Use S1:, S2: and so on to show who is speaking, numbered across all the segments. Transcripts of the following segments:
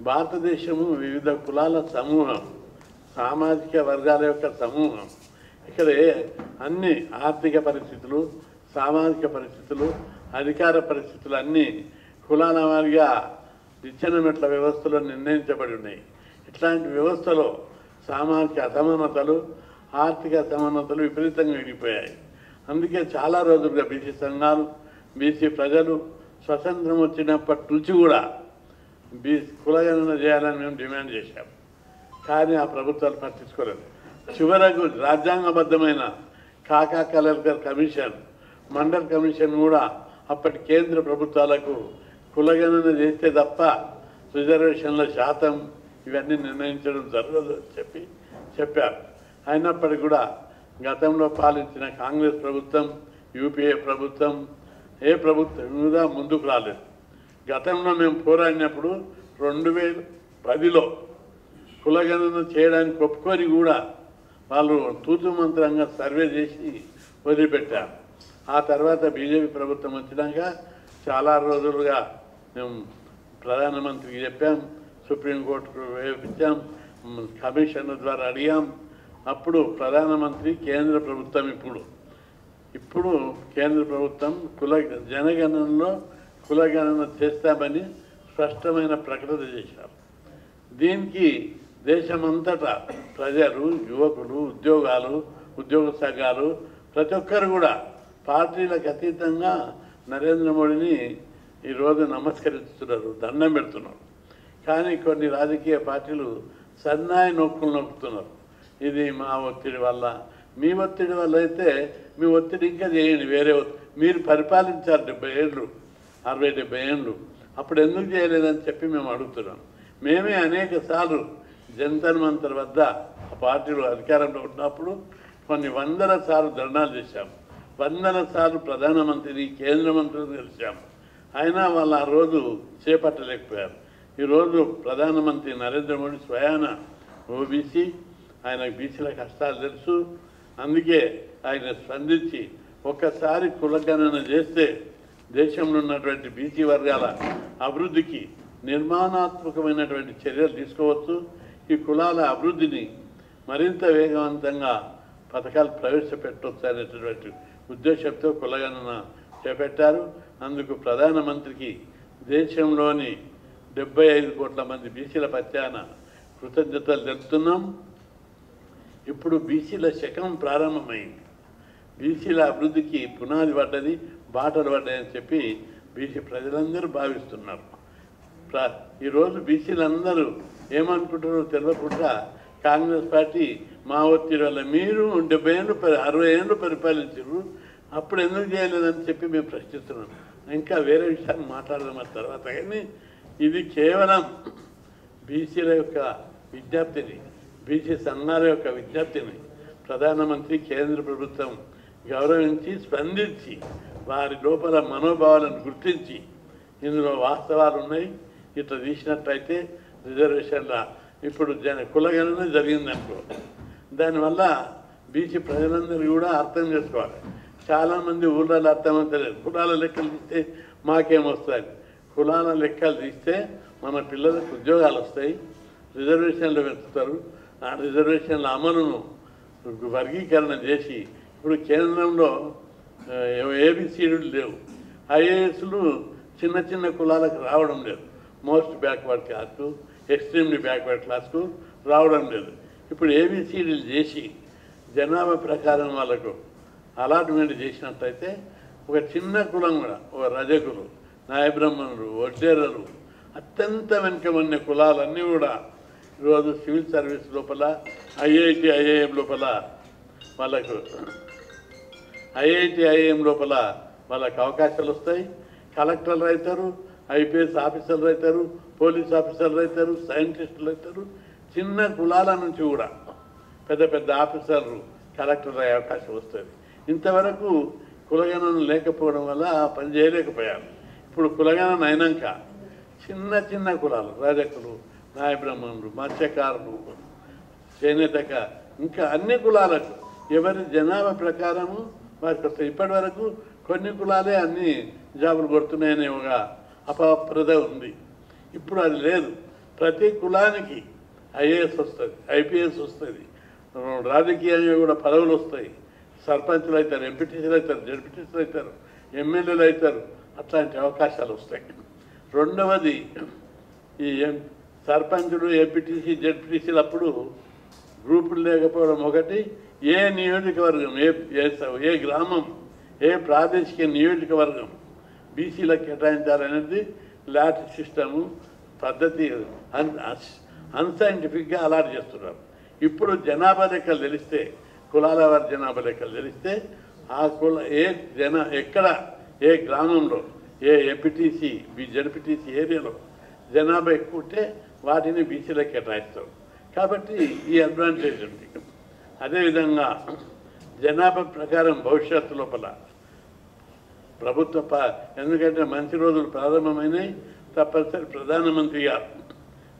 S1: భారతదేశము వివిధ కులాల సమూహం, సామాజిక వర్గాల యొక్క సమూహం. ఇక్కడ అన్ని ఆర్థిక పరిస్థితులు, సామాజిక పరిస్థితులు, అధికార పరిస్థితులు అన్నీ కులాల వారిగా నిచ్చెనమెట్ల వ్యవస్థలో నిర్ణయించబడి ఉన్నాయి. ఇట్లాంటి వ్యవస్థలో సామాజిక అసమానతలు, ఆర్థిక అసమానతలు విపరీతంగా విడిపోయాయి. అందుకే చాలా రోజులుగా బీసీ సంఘాలు, బీసీ ప్రజలు స్వతంత్రం వచ్చినప్పటి నుంచి కూడా కులగణన చేయాలని మేము డిమాండ్ చేశాం. కానీ ఆ ప్రభుత్వాలు పట్టించుకోలేదు. చివరకు రాజ్యాంగబద్ధమైన కాకా కలెక్టర్ కమిషన్, మండల్ కమిషన్ కూడా అప్పటి కేంద్ర ప్రభుత్వాలకు కులగణన చేస్తే తప్ప రిజర్వేషన్ల శాతం ఇవన్నీ నిర్ణయించడం జరగదు అని చెప్పారు. అయినప్పటికీ కూడా గతంలో పాలించిన కాంగ్రెస్ ప్రభుత్వం, యూపీఏ ప్రభుత్వం, ఏ ప్రభుత్వం మీద ముందుకు రాలేదు. గతంలో మేము పోరాడినప్పుడు 2010లో కులగణన చేయడానికి ఒప్పుకొని కూడా వాళ్ళు తూతు మంత్రంగా సర్వే చేసి వదిలిపెట్టారు. ఆ తర్వాత బీజేపీ ప్రభుత్వం వచ్చినాక చాలా రోజులుగా మేము ప్రధానమంత్రికి చెప్పాం, సుప్రీంకోర్టుకు వేపించాం, కమిషన్ ద్వారా అడిగాం. అప్పుడు ప్రధానమంత్రి, కేంద్ర ప్రభుత్వం ఇప్పుడు కేంద్ర ప్రభుత్వం జనగణనలో కులగణన చేస్తామని స్పష్టమైన ప్రకటన చేశారు. దీనికి దేశమంతటా ప్రజలు, యువకులు, ఉద్యోగ సంఘాలు ప్రతి ఒక్కరు కూడా పార్టీలకు అతీతంగా నరేంద్ర మోడీని ఈరోజు నమస్కరిస్తున్నారు, దండం పెడుతున్నారు. కానీ కొన్ని రాజకీయ పార్టీలు సన్నాయి నొక్కుతున్నారు. ఇది మా ఒత్తిడి వల్ల, మీ ఒత్తిడి వల్ల అయితే మీ ఒత్తిడి ఇంకా చేయండి. వేరే మీరు పరిపాలించారు 70 ఏళ్ళు, 60-70 ఏళ్ళు, అప్పుడు ఎందుకు చేయలేదని చెప్పి మేము అడుగుతున్నాం. మేమే అనేక సార్లు జంతర్ మంతర్ వద్ద ఆ పార్టీలు అధికారంలో ఉన్నప్పుడు కొన్ని వందల సార్లు ధర్నాలు చేశాము, వందల సార్లు ప్రధానమంత్రిని, కేంద్ర మంత్రులను కలిశాము. అయినా వాళ్ళు ఆ రోజు చేపట్టలేకపోయారు. ఈరోజు ప్రధానమంత్రి నరేంద్ర మోడీ స్వయాన ఓబీసీ, ఆయనకు బీసీల కష్టాలు తెలుసు. అందుకే ఆయన స్పందించి ఒక్కసారి కులగణన చేస్తే దేశంలో ఉన్నటువంటి బీసీ వర్గాల అభివృద్ధికి నిర్మాణాత్మకమైనటువంటి చర్యలు తీసుకోవచ్చు. ఈ కులాల అభివృద్ధిని మరింత వేగవంతంగా పథకాలు ప్రవేశపెట్టవచ్చు అనేటటువంటి ఉద్దేశంతో కులగణన చేపట్టారు. అందుకు ప్రధానమంత్రికి దేశంలోని 75 కోట్ల మంది బీసీల పక్షాన కృతజ్ఞతలు తెలుపుతున్నాం. ఇప్పుడు బీసీల శకం ప్రారంభమైంది. బీసీల అభివృద్ధికి పునాది పడ్డది, బాటలు పడ్డాయని చెప్పి బీసీ ప్రజలందరూ భావిస్తున్నారు. ఈరోజు బీసీలందరూ ఏమనుకుంటారో తెలియకుండా కాంగ్రెస్ పార్టీ మా ఒత్తిడి వల్ల మీరు 70 ఏళ్ళు 60 ఏళ్ళు పరిపాలించారు, అప్పుడు ఎందుకు చేయలేదని చెప్పి మేము ప్రశ్నిస్తున్నాం. ఇంకా వేరే విషయాన్ని మాట్లాడదాం ఆ తర్వాత. కానీ ఇది కేవలం బీసీల యొక్క విజ్ఞప్తిని, బీసీ సంఘాల యొక్క విజ్ఞప్తిని ప్రధానమంత్రి, కేంద్ర ప్రభుత్వం గౌరవించి స్పందించి వారి లోపల మనోభావాలను గుర్తించి ఇందులో వాస్తవాలు ఉన్నాయి, ఇట్లా తీసినట్టయితే రిజర్వేషన్ల ఇప్పుడు కులగణన జరిగిందనుకో, దానివల్ల బీసీ ప్రజలందరూ కూడా అర్థం చేసుకోవాలి. చాలామంది ఊళ్ళలో అర్థమవుతలేదు. కులాల లెక్కలు తీస్తే మాకేమొస్తాయి, కులాల లెక్కలు తీస్తే మన పిల్లలకు ఉద్యోగాలు వస్తాయి, రిజర్వేషన్లు పెంచుతారు. ఆ రిజర్వేషన్ల అమలును వర్గీకరణ చేసి ఇప్పుడు కేంద్రంలో ఏబిసిడీలు లేవు, ఐఏఎస్లు చిన్న చిన్న కులాలకు రావడం లేదు, మోస్ట్ బ్యాక్వర్డ్ క్లాస్కు, ఎక్స్ట్రీమ్లీ బ్యాక్వర్డ్ క్లాస్కు రావడం లేదు. ఇప్పుడు ఏబిసిడీలు చేసి జనాభా ప్రకారం వాళ్ళకు అలాట్మెంట్ చేసినట్టయితే ఒక చిన్న కులం కూడా, ఒక రజకులు, నాయబ్రహ్మణులు, వడ్డేరలు, అత్యంత వెనుకబడిన కులాలన్నీ కూడా ఈరోజు సివిల్ సర్వీస్ లోపల, ఐఐటి ఐఐఎం లోపల వాళ్ళకు అవకాశాలు వస్తాయి. కలెక్టర్లు అవుతారు, ఐపీఎస్ ఆఫీసర్లు అవుతారు, పోలీస్ ఆఫీసర్లు అవుతారు, సైంటిస్టులు అవుతారు. చిన్న కులాల నుంచి కూడా పెద్ద పెద్ద ఆఫీసర్లు, కలెక్టర్ అయ్యే అవకాశం వస్తుంది. ఇంతవరకు కులగణన లేకపోవడం వల్ల పని చేయలేకపోయారు. ఇప్పుడు కులగణన అయినాక చిన్న చిన్న కులాలు, రజకులు, నాయబ్రహ్మణులు, మత్స్యకారులు, చేనేతక, ఇంకా అన్ని కులాలకు ఎవరి జనాభా ప్రకారము వారికి వస్తాయి. ఇప్పటి వరకు కొన్ని కులాలే అన్ని జాబులు కొడుతున్నాయనే ఒక అపప్రద ఉంది. ఇప్పుడు అది లేదు. ప్రతి కులానికి ఐఏఎస్ వస్తుంది, ఐపీఎస్ వస్తుంది, రాజకీయంగా కూడా పదవులు వస్తాయి. సర్పంచులు అవుతారు, ఎంపీటీసీలు అవుతారు, జడ్పీటీసీలు అవుతారు, ఎమ్మెల్యేలు అవుతారు. అట్లాంటి అవకాశాలు వస్తాయి. రెండవది, ఈ సర్పంచులు, ఎంపీటీసీ, జడ్పీటీసీలు అప్పుడు గ్రూపులు లేకపోవడం ఒకటి. ఏ నియోజకవర్గం, ఏ గ్రామం, ఏ ప్రాదేశిక నియోజకవర్గం బీసీలకు కేటాయించాలనేది లాటరీ సిస్టము పద్ధతి అన్సైంటిఫిక్గా అలాట్ చేస్తున్నారు. ఇప్పుడు జనాభా లెక్కలు తెలిస్తే, కులాల వారి జనాభా లెక్కలు తెలిస్తే ఆ కుల ఎక్కడ ఏ గ్రామంలో ఏ ఎంపీటీసీ జడ్పీటీసీ ఏరియాలో జనాభా ఎక్కువ ఉంటే వాటిని బీసీలకు కేటాయిస్తారు. కాబట్టి ఈ అడ్వాంటేజ్ ఉంది. అదేవిధంగా జనాభా ప్రకారం భవిష్యత్తు లోపల ప్రభుత్వ ఎందుకంటే మంచి రోజులు ప్రారంభమైనాయి, తప్పనిసరి ప్రధానమంత్రి గారు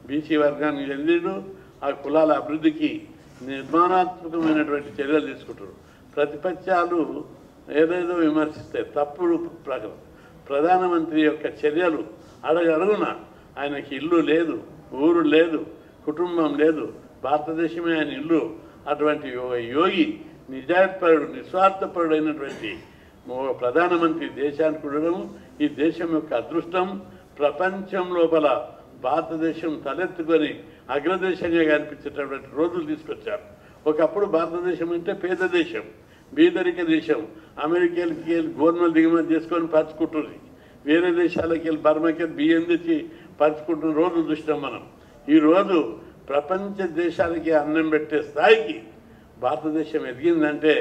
S1: బీసీ వర్గానికి చెందిడు ఆ కులాల అభివృద్ధికి నిర్మాణాత్మకమైనటువంటి చర్యలు తీసుకుంటారు. ప్రతిపక్షాలు ఏదేదో విమర్శిస్తాయి, తప్పుడు ప్రకారం ప్రధానమంత్రి యొక్క చర్యలు అడుగున ఆయనకి ఇల్లు లేదు, ఊరు లేదు, కుటుంబం లేదు, భారతదేశమే ఆయన ఇల్లు. అటువంటి యోగి, నిజాయితీపరుడు, నిస్వార్థపరుడైనటువంటి ప్రధానమంత్రి దేశానికి ఉండడం ఈ దేశం యొక్క అదృష్టం. ప్రపంచం లోపల భారతదేశం తలెత్తుకొని అగ్రదేశంగా కనిపించేటటువంటి రోజులు తీసుకొచ్చారు. ఒకప్పుడు భారతదేశం అంటే పేద దేశం, బీదరిక దేశం. అమెరికాలకి వెళ్ళి గోధుమలు దిగుమతి చేసుకొని పంచుకుంటుంది, వేరే దేశాలకి వెళ్ళి బర్మాకి బియ్యం తెచ్చి పంచుకుంటున్న రోజులు చూసినాం మనం. ఈరోజు ప్రపంచ దేశాలకి అన్నం పెట్టే స్థాయికి భారతదేశం ఎదిగిందంటే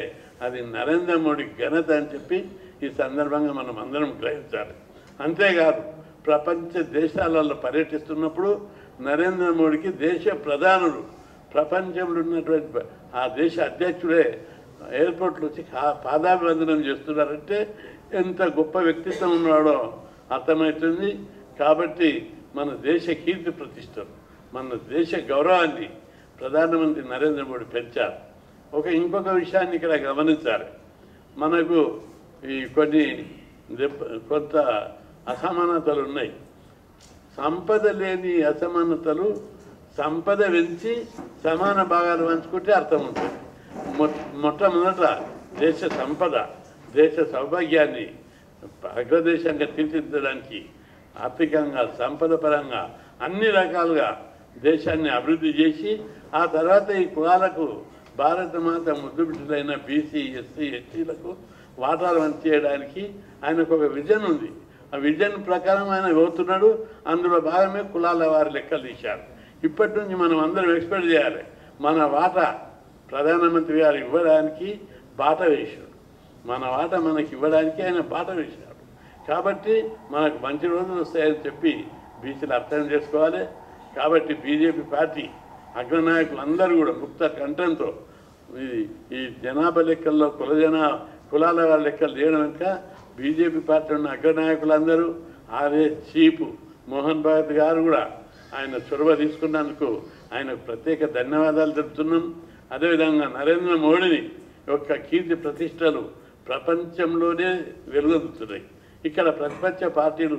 S1: అది నరేంద్ర మోడీ ఘనత అని చెప్పి ఈ సందర్భంగా మనం అందరం గ్రహించాలి. అంతేకాదు, ప్రపంచ దేశాలలో పర్యటిస్తున్నప్పుడు నరేంద్ర మోడీకి దేశ ప్రధానులు, ప్రపంచంలో ఉన్నటువంటి ఆ దేశ అధ్యక్షుడే ఎయిర్పోర్ట్లో వచ్చి పాదాభివందనం చేస్తున్నారంటే ఎంత గొప్ప వ్యక్తిత్వం ఉన్నాడో అర్థమవుతుంది. కాబట్టి మన దేశ కీర్తి ప్రతిష్టలు, మన దేశ గౌరవాన్ని ప్రధానమంత్రి నరేంద్ర మోడీ పెంచారు. ఇంకొక విషయాన్ని ఇక్కడ గమనించాలి. మనకు ఈ కొంత అసమానతలు ఉన్నాయి. సంపద లేని అసమానతలు సంపద పెంచి సమాన భాగాలు పంచుకుంటే అర్థం ఉంటుంది. మొట్టమొదట దేశ సంపద, దేశ సౌభాగ్యాన్ని అగ్రదేశంగా తీర్చిదిద్దడానికి ఆర్థికంగా, సంపద పరంగా అన్ని రకాలుగా దేశాన్ని అభివృద్ధి చేసి ఆ తర్వాత ఈ కులాలకు భారత మాత ముద్దు బిడ్డలైన బీసీ, ఎస్సీ, ఎస్టీలకు వాటాలు చేయడానికి ఆయనకు ఒక విజన్ ఉంది. ఆ విజన్ ప్రకారం ఆయన పోతున్నాడు. అందులో భాగమే కులాల వారి లెక్కలు తీశారు. ఇప్పటి నుంచి మనం అందరం ఎక్స్పెక్ట్ చేయాలి. మన వాటా ప్రధానమంత్రి గారు ఇవ్వడానికి బాట వేశాడు, మన వాటా మనకి ఇవ్వడానికి ఆయన బాట వేశాడు. కాబట్టి మనకు మంచి రోజులు వస్తాయని చెప్పి బీసీలు అర్థం చేసుకోవాలి. కాబట్టి బీజేపీ పార్టీ అగ్రనాయకులందరూ కూడా ముక్త కంఠంతో ఈ జనాభా లెక్కల్లో కులాల వాళ్ళ లెక్కలు చేయడం వెనుక బీజేపీ పార్టీ ఉన్న అగ్రనాయకులందరూ చీపు మోహన్ భగత్ గారు కూడా ఆయన చొరవ తీసుకున్నందుకు ఆయనకు ప్రత్యేక ధన్యవాదాలు తెలుపుతున్నాం. అదేవిధంగా నరేంద్ర మోడీని యొక్క కీర్తి ప్రతిష్టలు ప్రపంచంలోనే వెలుగొందుతున్నాయి. ఇక్కడ ప్రతిపక్ష పార్టీలు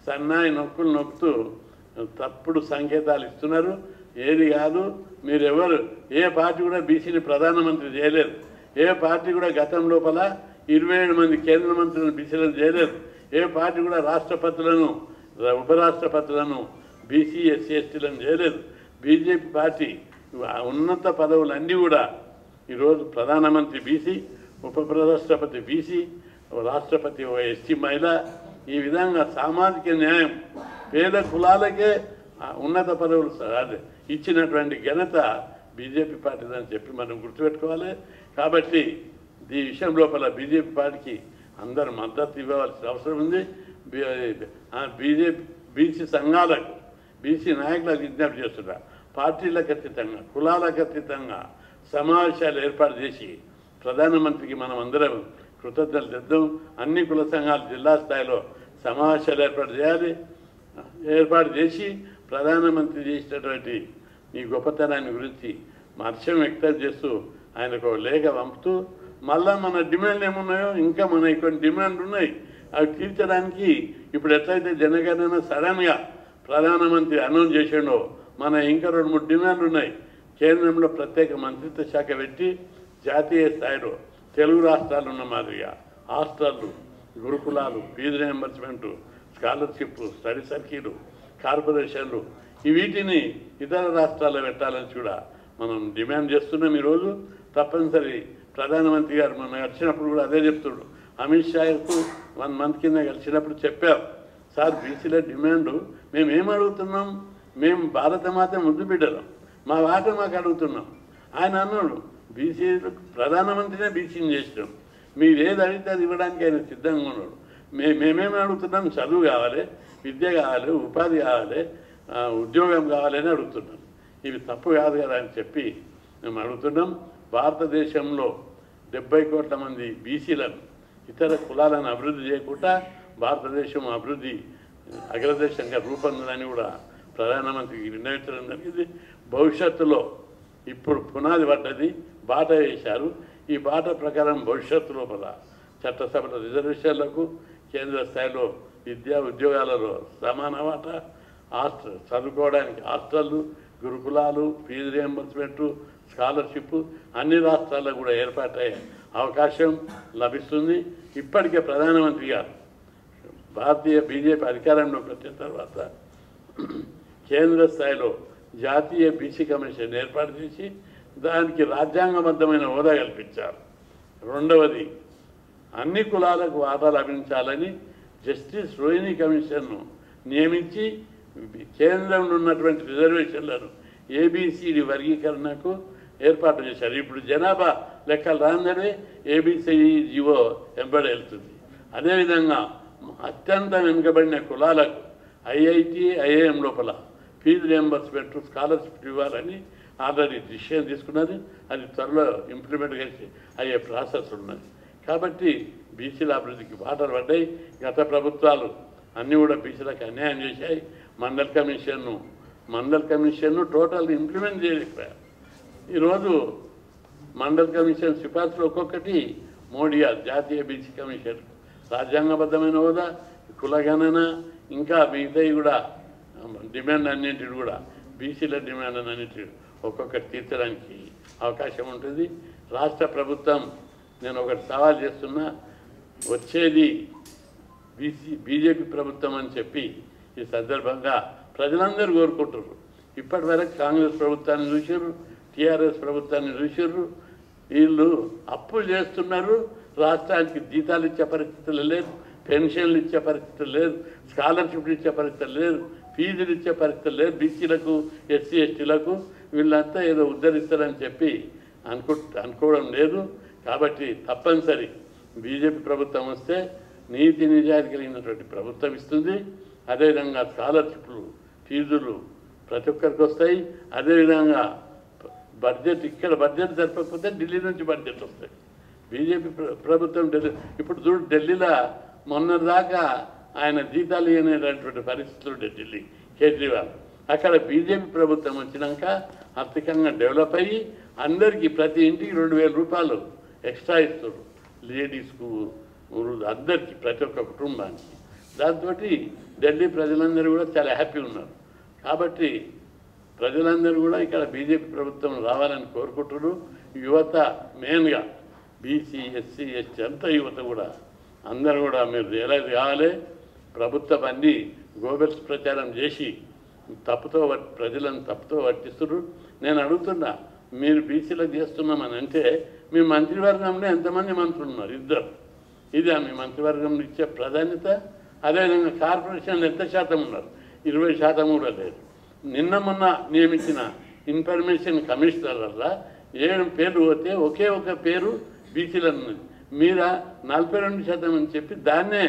S1: సన్నాయి నొక్కుతూ తప్పుడు సంకేతాలు ఇస్తున్నారు. ఏది కాదు, మీరెవరు ఏ పార్టీ కూడా బీసీని ప్రధానమంత్రి చేయలేదు. ఏ పార్టీ కూడా గతం లోపల 27 మంది కేంద్ర మంత్రులను బీసీలను చేయలేదు. ఏ పార్టీ కూడా రాష్ట్రపతులను, ఉపరాష్ట్రపతులను బీసీ, ఎస్సీ, ఎస్టీలను చేయలేదు. బీజేపీ పార్టీ ఉన్నత పదవులన్నీ కూడా ఈరోజు ప్రధానమంత్రి బీసీ, ఉపరాష్ట్రపతి బీసీ, రాష్ట్రపతి ఎస్టీ మహిళ. ఈ విధంగా సామాజిక న్యాయం పేద కులాలకే ఉన్నత పదవులు ఇచ్చినటువంటి ఘనత బీజేపీ పార్టీదని చెప్పి మనం గుర్తుపెట్టుకోవాలి. కాబట్టి ఈ విషయం లోపల బీజేపీ పార్టీకి అందరూ మద్దతు ఇవ్వవలసిన అవసరం ఉంది. బీసీ సంఘాలకు, బీసీ నాయకులకు విజ్ఞప్తి చేస్తున్నారు. పార్టీలకు అతీతంగా, కులాలకు అతీతంగా సమావేశాలు ఏర్పాటు చేసి ప్రధానమంత్రికి మనం అందరం కృతజ్ఞతలు తెద్దాం. అన్ని కుల సంఘాలు జిల్లా స్థాయిలో సమావేశాలు ఏర్పాటు చేసి ప్రధానమంత్రి చేసినటువంటి ఈ గొప్పతనాన్ని గురించి హర్షం వ్యక్తం చేస్తూ ఆయనకు లేఖ పంపుతూ మళ్ళా మన డిమాండ్లు ఏమున్నాయో ఇంకా మన కొన్ని డిమాండ్లు ఉన్నాయి, అవి తీర్చడానికి ఇప్పుడు ఎట్లయితే జనగణన సడన్గా ప్రధానమంత్రి అనౌన్స్ చేసిండో మన ఇంకా 2-3 డిమాండ్లు ఉన్నాయి. కేంద్రంలో ప్రత్యేక మంత్రిత్వ శాఖ పెట్టి జాతీయ స్థాయిలో తెలుగు రాష్ట్రాలు ఉన్న మాదిరిగా హాస్టళ్ళు, గురుకులాలు, fee reimbursement, scholarship, study circle, కార్పొరేషన్లు వీటిని ఇతర రాష్ట్రాల్లో పెట్టాలని కూడా మనం డిమాండ్ చేస్తున్నాం. ఈరోజు తప్పనిసరి ప్రధానమంత్రి గారు మొన్న కలిసినప్పుడు కూడా అదే చెప్తుడు. అమిత్ షాకు 1 మంత్ కింద కలిసినప్పుడు చెప్పారు, సార్ బీసీల డిమాండు మేము అడుగుతున్నాం, మేము భారతమాత ముద్దు బిడ్డలం, మా వాట మాకు అడుగుతున్నాం. ఆయన అన్నాడు, బీసీలకు ప్రధానమంత్రినే బీసీని చేసినాం, మీరు ఏది అడిగితే అది ఇవ్వడానికి ఆయన సిద్ధంగా ఉన్నాడు. మేమేమి అడుగుతున్నాం, చదువు కావాలి, విద్య కావాలి, ఉపాధి కావాలి, ఉద్యోగం కావాలని అడుగుతున్నాం. ఇవి తప్పు కాదు కదా అని చెప్పి మేము అడుగుతున్నాం. భారతదేశంలో 70 కోట్ల మంది బీసీలను, ఇతర కులాలను అభివృద్ధి చేయకుండా భారతదేశం అభివృద్ధి అగ్రదేశంగా రూపొందని కూడా ప్రధానమంత్రికి నిర్ణయించడం జరిగింది. భవిష్యత్తులో ఇప్పుడు పునాది పడ్డది, బాట వేశారు. ఈ బాట ప్రకారం భవిష్యత్తు లోపల చట్టసభల రిజర్వేషన్లకు, కేంద్ర స్థాయిలో విద్యా ఉద్యోగాలలో సమాన వాటా, చదువుకోవడానికి హాస్టళ్ళు, గురుకులాలు, ఫీజు రియంబర్స్మెంటు, స్కాలర్షిప్ అన్ని రాష్ట్రాల్లో కూడా ఏర్పాటయ్యే అవకాశం లభిస్తుంది. ఇప్పటికే ప్రధానమంత్రి గారు భారతీయ బీజేపీ అధికారంలోకి వచ్చిన తర్వాత కేంద్ర స్థాయిలో జాతీయ బీసీ కమిషన్ ఏర్పాటు చేసి దానికి రాజ్యాంగబద్ధమైన హోదా కల్పించారు. రెండవది, అన్ని కులాలకు వాటా లభించాలని జస్టిస్ రోహిణి కమిషన్ను నియమించి కేంద్రంలో ఉన్నటువంటి రిజర్వేషన్లను ఏబిసిడి వర్గీకరణకు ఏర్పాటు చేశారు. ఇప్పుడు జనాభా లెక్కలు రాందనే ఏబిసిడి జీవో వెంబడి వెళ్తుంది. అదేవిధంగా అత్యంత వెనుకబడిన కులాలకు ఐఐటి, ఐఐఎం లోపల ఫీజు రియంబర్స్మెంట్, స్కాలర్షిప్ ఇవ్వాలని ఆల్రెడీ డిసిషన్ తీసుకున్నది. అది త్వరలో ఇంప్లిమెంట్ చేసి అయ్యే ప్రాసెస్ ఉన్నది. కాబట్టి బీసీల అభివృద్ధికి బాటలు పడ్డాయి. గత ప్రభుత్వాలు అన్నీ కూడా బీసీలకు అన్యాయం చేశాయి. మండల్ కమిషన్ను టోటల్ ఇంప్లిమెంట్ చేయలేకపోయారు. ఈరోజు మండల్ కమిషన్ సిఫార్సులు ఒక్కొక్కటి మోడీ జాతీయ బీసీ కమిషన్ రాజ్యాంగబద్ధమైన హోదా, కులగణన, ఇంకా మిగతాయి కూడా డిమాండ్ అన్నింటిని కూడా బీసీల డిమాండ్ అన్నింటి ఒక్కొక్కటి తీర్చడానికి అవకాశం ఉంటుంది. రాష్ట్ర ప్రభుత్వం, నేను ఒకటి సవాల్ చేస్తున్నా, వచ్చేది బీజేపీ ప్రభుత్వం అని చెప్పి ఈ సందర్భంగా ప్రజలందరూ కోరుకుంటున్నారు. ఇప్పటి వరకు కాంగ్రెస్ ప్రభుత్వాన్ని చూసారు, టీఆర్ఎస్ ప్రభుత్వాన్ని చూసారు. వీళ్ళు అప్పులు చేస్తున్నారు, రాష్ట్రానికి జీతాలు ఇచ్చే పరిస్థితులు లేదు, పెన్షన్లు ఇచ్చే పరిస్థితులు లేదు, స్కాలర్షిప్లు ఇచ్చే పరిస్థితులు లేదు, ఫీజులు ఇచ్చే పరిస్థితులు లేదు. బీసీలకు, ఎస్సీ ఎస్టీలకు వీళ్ళంతా ఏదో ఉద్ధరిస్తారని చెప్పి అనుకోవడం లేదు. కాబట్టి తప్పనిసరి బీజేపీ ప్రభుత్వం వస్తే నీతి నిజాయితీ కలిగినటువంటి ప్రభుత్వం ఇస్తుంది. అదేవిధంగా స్కాలర్షిప్లు, ఫీజులు ప్రతి ఒక్కరికి వస్తాయి. అదేవిధంగా బడ్జెట్, ఇక్కడ బడ్జెట్ జరపకపోతే ఢిల్లీ నుంచి బడ్జెట్ వస్తాయి. బీజేపీ ప్రభుత్వం ఇప్పుడు చూడు, ఢిల్లీలో మొన్నదాకా ఆయన జీతాలు ఇవ్వనేటువంటి పరిస్థితులు ఉండే ఢిల్లీ కేజ్రీవాల్. అక్కడ బీజేపీ ప్రభుత్వం వచ్చినాక ఆర్థికంగా డెవలప్ అయ్యి అందరికీ ప్రతి ఇంటికి 2000 రూపాయలు ఎక్స్ట్రా ఇస్తారు, లేడీస్కు, అందరికీ, ప్రతి ఒక్క కుటుంబానికి. దాంతో ఢిల్లీ ప్రజలందరూ కూడా చాలా హ్యాపీ ఉన్నారు. కాబట్టి ప్రజలందరూ కూడా ఇక్కడ బీజేపీ ప్రభుత్వం రావాలని కోరుకుంటున్నారు. యువత మెయిన్గా బీసీ, ఎస్సీ, ఎస్టీ అంతా యువత కూడా అందరూ కూడా మీరు రియలైజ్ కావాలి. ప్రభుత్వం అన్నీ గోబెల్స్ ప్రచారం చేసి ప్రజలను తప్పుతో పట్టిస్తున్నారు. నేను అడుగుతున్నా, మీరు బీసీలకు చేస్తున్నామని అంటే మీ మంత్రివర్గంలో ఎంతమంది మంత్రులు ఉన్నారు? 2. ఇదే మీ మంత్రివర్గంలో ఇచ్చే ప్రాధాన్యత? అదేవిధంగా కార్పొరేషన్లు ఎంత శాతం ఉన్నారు? 20% కూడా లేదు. నిన్న మొన్న నియమించిన ఇన్ఫర్మేషన్ కమిషనర్ వల్ల 7 పేర్లు పోతే ఒకే ఒక పేరు బీసీలు ఉన్నది. మీరు 42% అని చెప్పి దాన్నే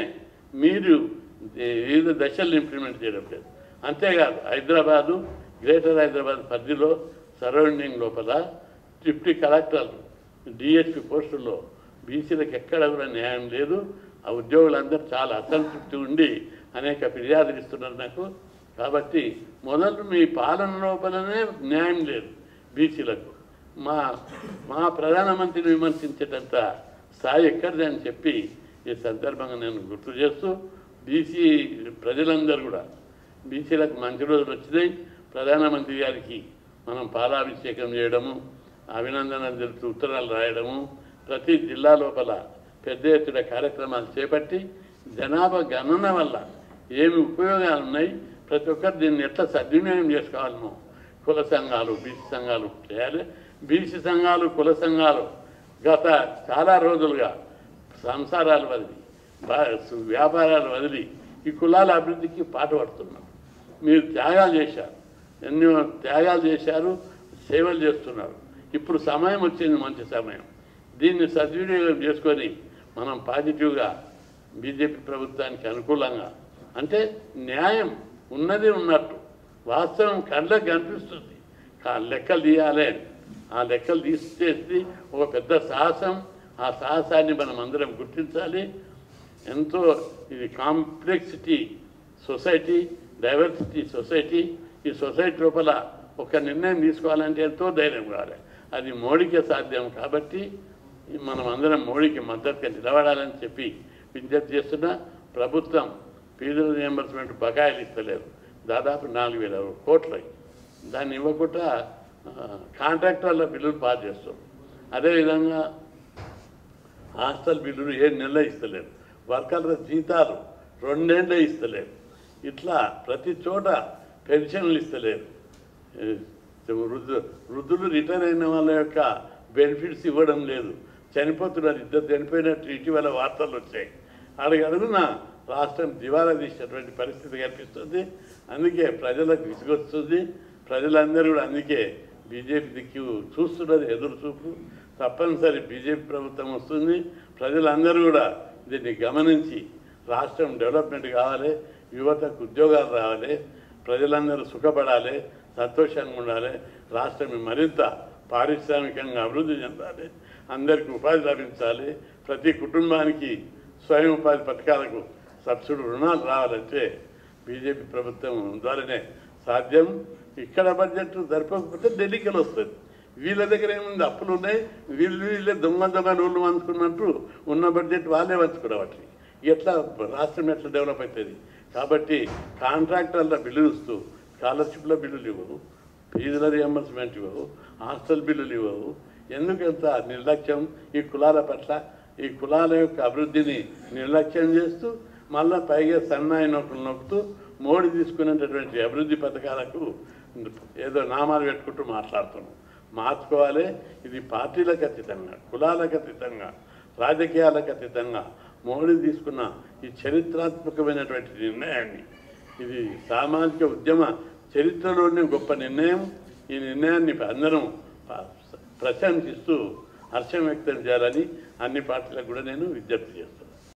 S1: మీరు వివిధ దశలు ఇంప్లిమెంట్ చేయడం లేదు. అంతేకాదు, హైదరాబాదు, గ్రేటర్ హైదరాబాద్ పరిధిలో సరౌండింగ్ లోపల డిప్యూటీ కలెక్టర్లు, డిఎస్పీ పోస్టుల్లో బీసీలకు ఎక్కడ కూడా న్యాయం లేదు. ఆ ఉద్యోగులందరూ చాలా అసంతృప్తి ఉండి అనేక ఫిర్యాదులు ఇస్తున్నారు నాకు. కాబట్టి మొదలు మీ పాలన లోపలనే న్యాయం లేదు బీసీలకు. మా ప్రధానమంత్రిని విమర్శించేటంత స్థాయి ఎక్కడిది అని చెప్పి ఈ సందర్భంగా నేను గుర్తు చేస్తూ, బీసీ ప్రజలందరూ కూడా బీసీలకు మంచి రోజులు వచ్చినాయి. ప్రధానమంత్రి గారికి మనం పాలాభిషేకం చేయడము, అభినందనలు తెలుపుతూ ఉత్తరాలు రాయడము, ప్రతి జిల్లా లోపల పెద్ద ఎత్తున కార్యక్రమాలు చేపట్టి జనాభా గణన వల్ల ఏమి ఉపయోగాలు ఉన్నాయి, ప్రతి ఒక్కరు దీన్ని ఎట్లా సద్వినియోగం చేసుకోవాలనో కుల సంఘాలు, బీసీ సంఘాలు చేయాలి. బీసీ సంఘాలు, కుల సంఘాలు గత చాలా రోజులుగా సంసారాలు వదిలి, వ్యాపారాలు వదిలి ఈ కులాల అభివృద్ధికి పాటుపడుతున్నారు. మీరు త్యాగాలు చేశారు, ఎన్నో త్యాగాలు చేశారు, సేవలు చేస్తున్నారు. ఇప్పుడు సమయం వచ్చింది, మంచి సమయం. దీన్ని సద్వినియోగం చేసుకొని మనం పాజిటివ్గా బీజేపీ ప్రభుత్వానికి అనుకూలంగా, అంటే న్యాయం ఉన్నది ఉన్నట్టు వాస్తవం కళ్ళకు కనిపిస్తుంది, లెక్కలు తీయాలి. ఆ లెక్కలు తీసేసి ఒక పెద్ద సాహసం, ఆ సాహసాన్ని మనం అందరం గుర్తించాలి. ఎంతో ఇది కాంప్లెక్సిటీ సొసైటీ, డైవర్సిటీ సొసైటీ. ఈ సొసైటీ లోపల ఒక నిర్ణయం తీసుకోవాలంటే ఎంతో ధైర్యం కావాలి. అది మోడీకే సాధ్యం. కాబట్టి మనం అందరం మోడీకి మద్దతుగా నిలబడాలని చెప్పి విజ్ఞప్తి చేస్తున్న ప్రభుత్వం ఫీజుల రియంబర్స్మెంట్ బకాయిలు ఇస్తలేదు, దాదాపు 4,000 కోట్లు. దాన్ని ఇవ్వకుండా కాంట్రాక్టర్ల బిల్లులు పాస్ చేస్తాం. అదేవిధంగా హాస్టల్ బిల్లులు 7 నెలలు ఇస్తలేరు, వర్కర్ల జీతాలు 2 నెలలు ఇస్తలేరు. ఇట్లా ప్రతి చోట పెన్షన్లు ఇస్తలేరు. వృద్ధులు రిటైర్ అయిన వాళ్ళ యొక్క బెనిఫిట్స్ ఇవ్వడం లేదు. చనిపోతున్నారు, ఇద్దరు చనిపోయినట్టు ఇటీవల వార్తలు వచ్చాయి. అడుగున రాష్ట్రం దివాలా తీసినటువంటి పరిస్థితి కనిపిస్తుంది. అందుకే ప్రజలకు విసుగొస్తుంది. ప్రజలందరూ కూడా అందుకే బీజేపీ దిక్కు చూస్తున్నది, ఎదురు చూపు. తప్పనిసరి బీజేపీ ప్రభుత్వం వస్తుంది. ప్రజలందరూ కూడా దీన్ని గమనించి రాష్ట్రం డెవలప్మెంట్ కావాలి, యువతకు ఉద్యోగాలు రావాలి, ప్రజలందరూ సుఖపడాలి, సంతోషంగా ఉండాలి, రాష్ట్రం మరింత పారిశ్రామికంగా అభివృద్ధి చెందాలి, అందరికీ ఉపాధి లభించాలి, ప్రతి కుటుంబానికి స్వయం ఉపాధి పథకాలకు సబ్సిడీ రుణాలు రావాలంటే బీజేపీ ప్రభుత్వం ద్వారానే సాధ్యం. ఇక్కడ బడ్జెట్ సరిపోకపోతే ఢిల్లీకి వస్తుంది. వీళ్ళ దగ్గర ఏముంది, అప్పులు ఉన్నాయి, వీళ్ళే దొంగ నోళ్ళు పంచుకున్నట్టు ఉన్న బడ్జెట్ వాళ్ళే పంచుకోవట్లేదు. ఎట్లా రాష్ట్రం ఎట్లా డెవలప్ అవుతుంది? కాబట్టి కాంట్రాక్టర్ల బిల్లులు ఇస్తూ స్కాలర్షిప్ల బిల్లులు ఇవ్వవు, ఫీజుల రియంబర్స్మెంట్ ఇవ్వవు, హాస్టల్ బిల్లులు ఇవ్వవు. ఎందుకంత నిర్లక్ష్యం ఈ కులాల పట్ల? ఈ కులాల యొక్క అభివృద్ధిని నిర్లక్ష్యం చేస్తూ మళ్ళీ పైగా సన్నాయి నోట్లు నొక్కుతూ మోడీ తీసుకునేటటువంటి అభివృద్ధి పథకాలకు ఏదో నామాలు పెట్టుకుంటూ మాట్లాడుతున్నాం. మార్చుకోవాలి. ఇది పార్టీలకు అతీతంగా, కులాలకు అతీతంగా, రాజకీయాలకు అతీతంగా మోడీ తీసుకున్న ఈ చరిత్రాత్మకమైనటువంటి నిర్ణయాన్ని, ఇది సామాజిక ఉద్యమ చరిత్రలోనే గొప్ప నిర్ణయం. ఈ నిర్ణయాన్ని అందరం ప్రశంసిస్తూ హర్షం వ్యక్తం చేయాలని అన్ని పార్టీలకు కూడా నేను విజ్ఞప్తి చేస్తాను.